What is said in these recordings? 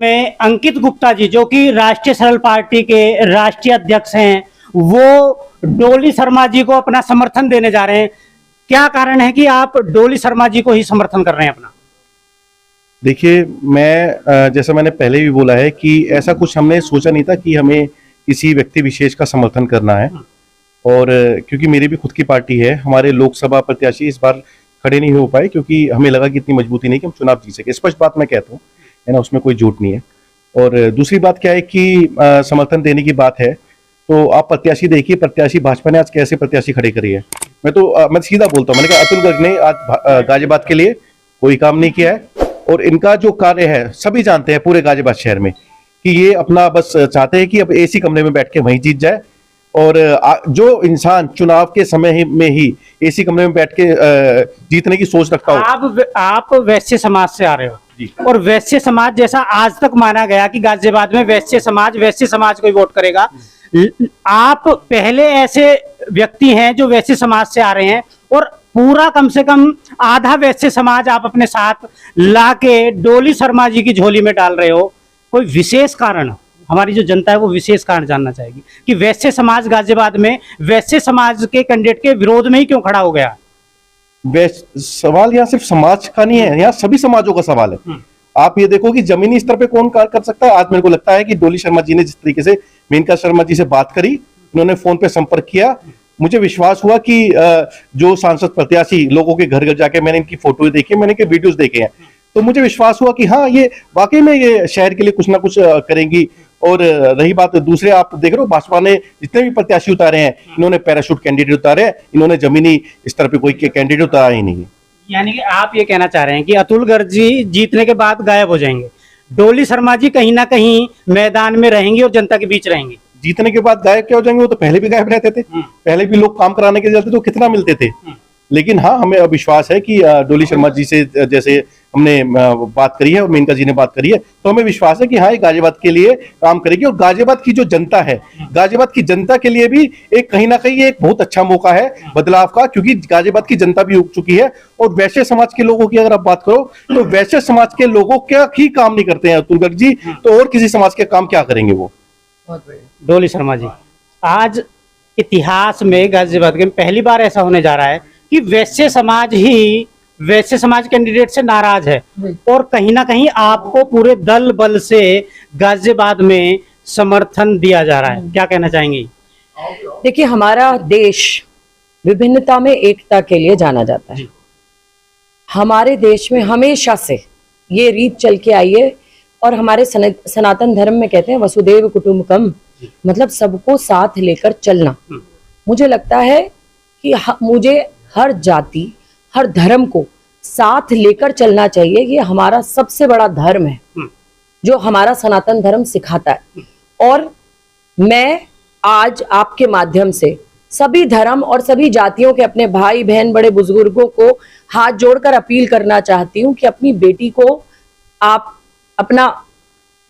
में अंकित गुप्ता जी, जो कि राष्ट्रीय सरल पार्टी के राष्ट्रीय अध्यक्ष हैं, वो डोली शर्मा जी को अपना समर्थन देने जा रहे हैं। क्या कारण है कि आप डोली शर्मा जी को ही समर्थन कर रहे हैं अपना? देखिए, मैं जैसा मैंने पहले भी बोला है कि ऐसा कुछ हमने सोचा नहीं था कि हमें किसी व्यक्ति विशेष का समर्थन करना है। और क्योंकि मेरी भी खुद की पार्टी है, हमारे लोकसभा प्रत्याशी इस बार खड़े नहीं हो पाए क्योंकि हमें लगा कि इतनी मजबूती नहीं कि हम चुनाव जीत सके। स्पष्ट बात मैं कहता हूँ, है ना, उसमें कोई झूठ नहीं है। और दूसरी बात क्या है कि समर्थन देने की बात है तो आप प्रत्याशी देखिए, प्रत्याशी भाजपा ने आज कैसे प्रत्याशी खड़े करी है। मैं सीधा बोलता हूँ, मैंने कहा अतुल गर्ग ने आज गाजियाबाद के लिए कोई काम नहीं किया है। और इनका जो कार्य है सभी जानते हैं पूरे गाजियाबाद शहर में कि ये अपना बस चाहते हैं कि अब एसी कमरे में बैठ के वहीं जीत जाए। और जो इंसान चुनाव के समय में ही एसी कमरे में बैठ के जीतने की सोच रखता हो। आप वैश्य समाज से आ रहे हो जी। और वैश्य समाज जैसा आज तक माना गया कि गाजियाबाद में वैश्य समाज को ही वोट करेगा। आप पहले ऐसे व्यक्ति हैं जो वैश्य समाज से आ रहे हैं और पूरा कम से कम आधा वैश्य समाज आप अपने साथ लाके डोली शर्मा जी की झोली में डाल रहे हो। कोई विशेष कारण? हमारी जो जनता है वो विशेष कारण जानना चाहेगी कि वैश्य समाज गाजियाबाद में वैश्य समाज के कैंडिडेट के विरोध में ही क्यों खड़ा हो गया? सवाल यहाँ सिर्फ समाज का नहीं है, यहाँ सभी समाजों का सवाल है। आप ये देखो कि जमीनी स्तर पे कौन कार्य कर सकता है। आज मेरे को लगता है कि डोली शर्मा जी ने जिस तरीके से मेनका शर्मा जी से बात करी, उन्होंने फोन पे संपर्क किया, मुझे विश्वास हुआ कि जो सांसद प्रत्याशी लोगों के घर घर जाके मैंने इनकी फोटो देखी, मैंने इनके वीडियोस देखे हैं, तो मुझे विश्वास हुआ कि हाँ, ये वाकई में ये शहर के लिए कुछ ना कुछ करेंगी। और रही बात दूसरे, आप देख रहे हो भाजपा ने जितने भी प्रत्याशी उतारे हैं, इन्होंने पैराशूट कैंडिडेट उतारे हैं, इन्होंने जमीनी स्तर पे कोई कैंडिडेट उतारा ही नहीं है। यानी कि आप ये कहना चाह रहे हैं कि अतुल गर्ग जी जीतने के बाद गायब हो जाएंगे, डोली शर्मा जी कहीं ना कहीं मैदान में रहेंगी और जनता के बीच रहेंगी। जीतने के बाद गायब क्या हो जाएंगे? वो तो पहले भी गायब रहते थे, पहले भी लोग काम कराने के चलते तो कितना मिलते थे। लेकिन हाँ, हमें विश्वास है कि डोली शर्मा जी से जैसे हमने बात करी है और मेनका जी ने बात करी है, तो हमें विश्वास है कि हाँ, ये गाजियाबाद के लिए काम करेगी। और गाजियाबाद की जो जनता है, गाजियाबाद की जनता के लिए भी एक कहीं ना कहीं एक बहुत अच्छा मौका है बदलाव का, क्योंकि गाजियाबाद की जनता भी उग चुकी है। और वैश्य समाज के लोगों की अगर आप बात करो तो वैश्य समाज के लोगों क्या ही काम नहीं करते हैं अतुल गर्ग जी, तो और किसी समाज के काम क्या करेंगे वो? डोली शर्मा जी, आज इतिहास में गाजियाबाद में पहली बार ऐसा होने जा रहा है कि वैश्य समाज कैंडिडेट से नाराज है और कहीं ना कहीं आपको पूरे दल बल से गाजियाबाद में समर्थन दिया जा रहा है। क्या कहना चाहेंगी? देखिए, हमारा देश विभिन्नता में एकता के लिए जाना जाता है। हमारे देश में हमेशा से ये रीत चल के आई है और हमारे सनातन धर्म में कहते हैं वसुदेव कुटुंबकम, मतलब सबको साथ लेकर चलना। मुझे लगता है कि मुझे हर जाति हर धर्म को साथ लेकर चलना चाहिए। ये हमारा सबसे बड़ा धर्म है जो हमारा सनातन धर्म सिखाता है। और मैं आज आपके माध्यम से सभी धर्म और सभी जातियों के अपने भाई बहन बड़े बुजुर्गों को हाथ जोड़कर अपील करना चाहती हूँ कि अपनी बेटी को आप अपना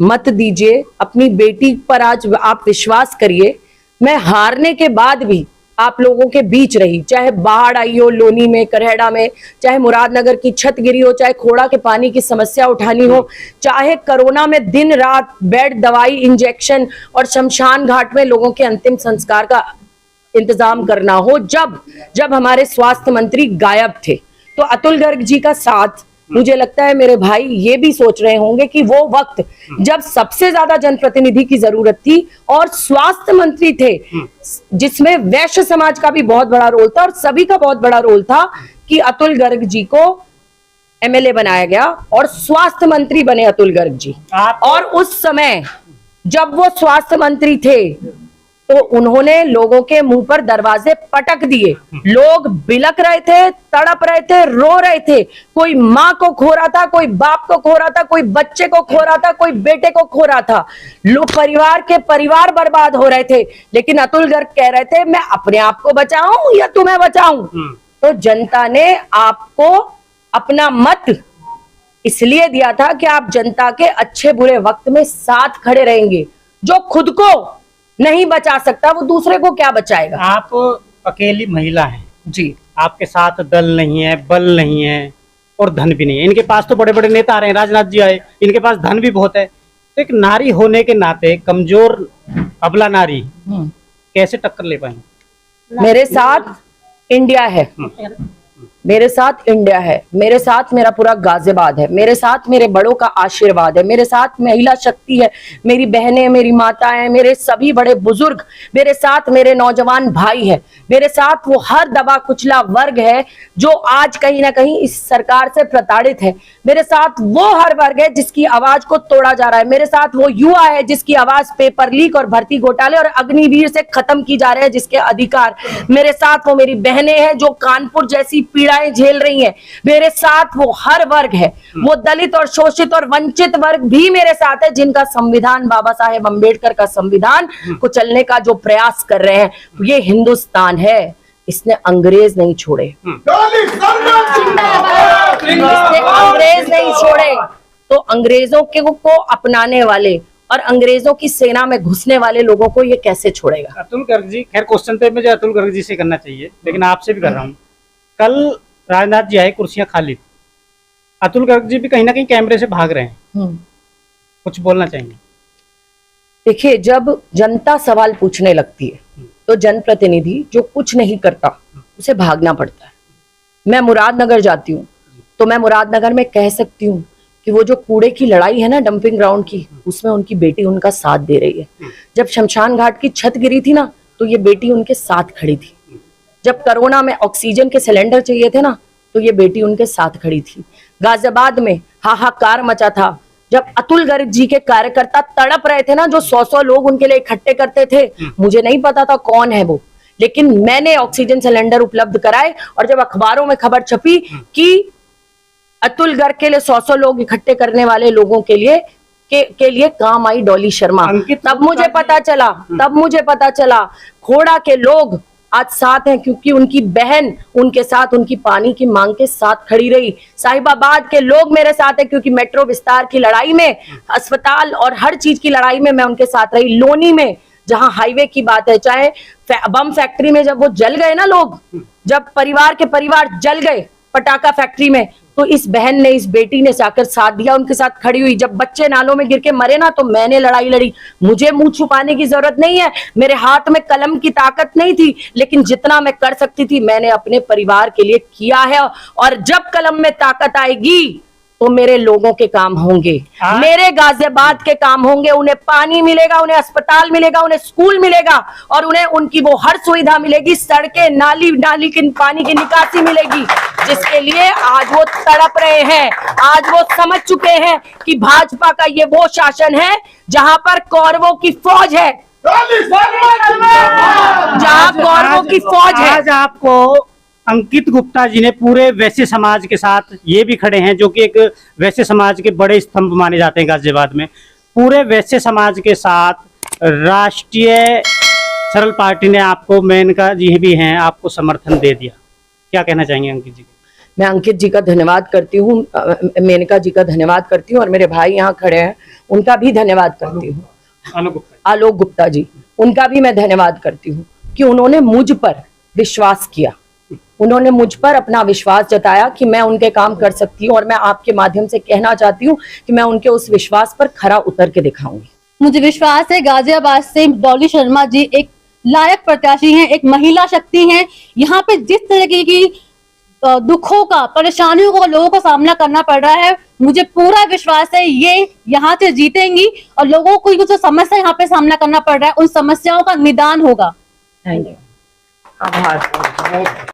मत दीजिए, अपनी बेटी पर आज आप विश्वास करिए। मैं हारने के बाद भी आप लोगों के बीच रही, चाहे बाढ़ आई हो लोनी में, करहड़ा में, चाहे मुरादनगर की छत गिरी हो, चाहे खोड़ा के पानी की समस्या उठानी हो, चाहे कोरोना में दिन रात बेड, दवाई, इंजेक्शन और शमशान घाट में लोगों के अंतिम संस्कार का इंतजाम करना हो। जब हमारे स्वास्थ्य मंत्री गायब थे तो अतुल गर्ग जी का साथ, मुझे लगता है मेरे भाई ये भी सोच रहे होंगे कि वो वक्त जब सबसे ज्यादा जनप्रतिनिधि की जरूरत थी और स्वास्थ्य मंत्री थे, जिसमें वैश्य समाज का भी बहुत बड़ा रोल था और सभी का बहुत बड़ा रोल था कि अतुल गर्ग जी को एमएलए बनाया गया और स्वास्थ्य मंत्री बने अतुल गर्ग जी। और उस समय जब वो स्वास्थ्य मंत्री थे तो उन्होंने लोगों के मुंह पर दरवाजे पटक दिए। लोग बिलक रहे थे, तड़प रहे थे, रो रहे थे। कोई माँ को खो रहा था, कोई बाप को खो रहा था, कोई बच्चे को खो रहा था, कोई बेटे को खो रहा था। लोग परिवार बर्बाद हो रहे थे। लेकिन अतुल गर्ग कह रहे थे मैं अपने आप को बचाऊं या तुम्हें बचाऊं। तो जनता ने आपको अपना मत इसलिए दिया था कि आप जनता के अच्छे बुरे वक्त में साथ खड़े रहेंगे। जो खुद को नहीं बचा सकता वो दूसरे को क्या बचाएगा? आप अकेली महिला हैं जी, आपके साथ दल नहीं है, बल नहीं है और धन भी नहीं है। इनके पास तो बड़े बड़े नेता आ रहे हैं, राजनाथ जी आए, इनके पास धन भी बहुत है। तो एक नारी होने के नाते कमजोर अबला नारी कैसे टक्कर ले पाएंगे? मेरे साथ इंडिया है, मेरे साथ इंडिया है, मेरे साथ मेरा पूरा गाजियाबाद है, मेरे साथ मेरे बड़ों का आशीर्वाद है, मेरे साथ महिला शक्ति है, मेरी बहनें, मेरी माताएं, मेरे सभी बड़े बुजुर्ग, मेरे साथ मेरे नौजवान भाई है, मेरे साथ वो हर दबा कुचला वर्ग है जो आज कहीं ना कहीं इस सरकार से प्रताड़ित है, मेरे साथ वो हर वर्ग है जिसकी आवाज को तोड़ा जा रहा है, मेरे साथ वो युवा है जिसकी आवाज पेपर लीक और भर्ती घोटाले और अग्निवीर से खत्म की जा रहे हैं, जिसके अधिकार, मेरे साथ वो मेरी बहनें हैं जो कानपुर जैसी पीड़ाएं झेल रही हैं, मेरे साथ वो हर वर्ग है, वो दलित और शोषित और वंचित वर्ग भी मेरे साथ है जिनका संविधान, बाबा साहेब अंबेडकर का संविधान को चलने का जो प्रयास कर रहे हैं। ये हिंदुस्तान है, इसने अंग्रेज नहीं छोड़े, इसने अंग्रेज नहीं छोड़े, तो अंग्रेजों को अपनाने वाले और अंग्रेजों की सेना में घुसने वाले लोगों को ये कैसे छोड़ेगा? अतुल गर्ग जी, खैर क्वेश्चन तो मुझे अतुल गर्ग जी से करना चाहिए, लेकिन आपसे भी कर रहा हूँ। कल राजनाथ जी आए, कुर्सियां खाली थी, अतुल गर्ग जी भी कहीं ना कहीं कैमरे से भाग रहे हैं, कुछ बोलना चाहेंगे? देखिए, जब जनता सवाल पूछने लगती है तो जनप्रतिनिधि जो कुछ नहीं करता उसे भागना पड़ता है। मैं मुरादनगर जाती हूँ तो मैं मुरादनगर में कह सकती हूँ कि वो जो कूड़े की लड़ाई है ना डंपिंग ग्राउंड की, उसमें उनकी बेटी उनका साथ दे रही है। जब शमशान घाट की छत गिरी थी ना तो ये बेटी उनके साथ खड़ी थी। जब कोरोना में ऑक्सीजन के सिलेंडर चाहिए थे ना तो ये बेटी उनके साथ खड़ी थी। गाजियाबाद में हाहाकार मचा था जब अतुल गर्ग जी के कार्यकर्ता तड़प रहे थे ना, जो 100 लोग उनके लिए इकट्ठे करते थे। मुझे नहीं पता था कौन है वो, लेकिन मैंने ऑक्सीजन सिलेंडर उपलब्ध कराए और जब अखबारों में खबर छपी कि अतुल गर्ग के लिए 100 लोग इकट्ठे करने वाले लोगों के लिए काम आई डॉली शर्मा, तब मुझे पता चला खोड़ा के लोग आज साथ हैं क्योंकि उनकी बहन उनके साथ उनकी पानी की मांग के साथ खड़ी रही। साहिबाबाद के लोग मेरे साथ हैं क्योंकि मेट्रो विस्तार की लड़ाई में, अस्पताल और हर चीज की लड़ाई में मैं उनके साथ रही। लोनी में जहां हाईवे की बात है, चाहे बम फैक्ट्री में जब वो जल गए ना लोग, जब परिवार के परिवार जल गए पटाखा फैक्ट्री में, तो इस बहन ने, इस बेटी ने जाकर साथ दिया, उनके साथ खड़ी हुई। जब बच्चे नालों में गिर के मरे ना तो मैंने लड़ाई लड़ी। मुझे मुंह छुपाने की जरूरत नहीं है, मेरे हाथ में कलम की ताकत नहीं थी, लेकिन जितना मैं कर सकती थी मैंने अपने परिवार के लिए किया है। और जब कलम में ताकत आएगी तो मेरे लोगों के काम होंगे, मेरे गाजियाबाद के काम होंगे। उन्हें पानी मिलेगा, उन्हें अस्पताल मिलेगा, उन्हें स्कूल मिलेगा और उन्हें उनकी वो हर सुविधा मिलेगी। सड़कें, नाली की पानी की निकासी मिलेगी, जिसके लिए आज वो तड़प रहे हैं। आज वो समझ चुके हैं कि भाजपा का ये वो शासन है जहां पर कौरवों की फौज है, जहां कौरवों की फौज है। आज आपको अंकित गुप्ता जी ने पूरे वैश्य समाज के साथ, ये भी खड़े हैं जो कि एक वैश्य समाज के बड़े स्तंभ माने जाते हैं गाजियाबाद में, पूरे वैश्य समाज के साथ राष्ट्रीय सरल पार्टी ने आपको, मेनका जी भी हैं, आपको समर्थन दे दिया। क्या कहना चाहेंगे अंकित जी? मैं अंकित जी का धन्यवाद करती हूँ, मेनका जी का धन्यवाद करती हूँ और मेरे भाई यहाँ खड़े हैं उनका भी धन्यवाद करती हूँ, आलोक गुप्ता जी, उनका भी मैं धन्यवाद करती हूँ कि उन्होंने मुझ पर विश्वास किया, उन्होंने मुझ पर अपना विश्वास जताया कि मैं उनके काम कर सकती हूँ। और मैं आपके माध्यम से कहना चाहती हूँ कि मैं उनके उस विश्वास पर खरा उतर के दिखाऊंगी। मुझे विश्वास है गाजियाबाद से डॉली शर्मा जी एक लायक प्रत्याशी हैं, एक महिला शक्ति हैं। यहाँ पे जिस तरीके की दुखों का, परेशानियों का लोगों को सामना करना पड़ रहा है, मुझे पूरा विश्वास है ये यहाँ से जीतेंगी और लोगों को जो समस्या यहाँ पे सामना करना पड़ रहा है उन समस्याओं का निदान होगा। थैंक यू, आभार।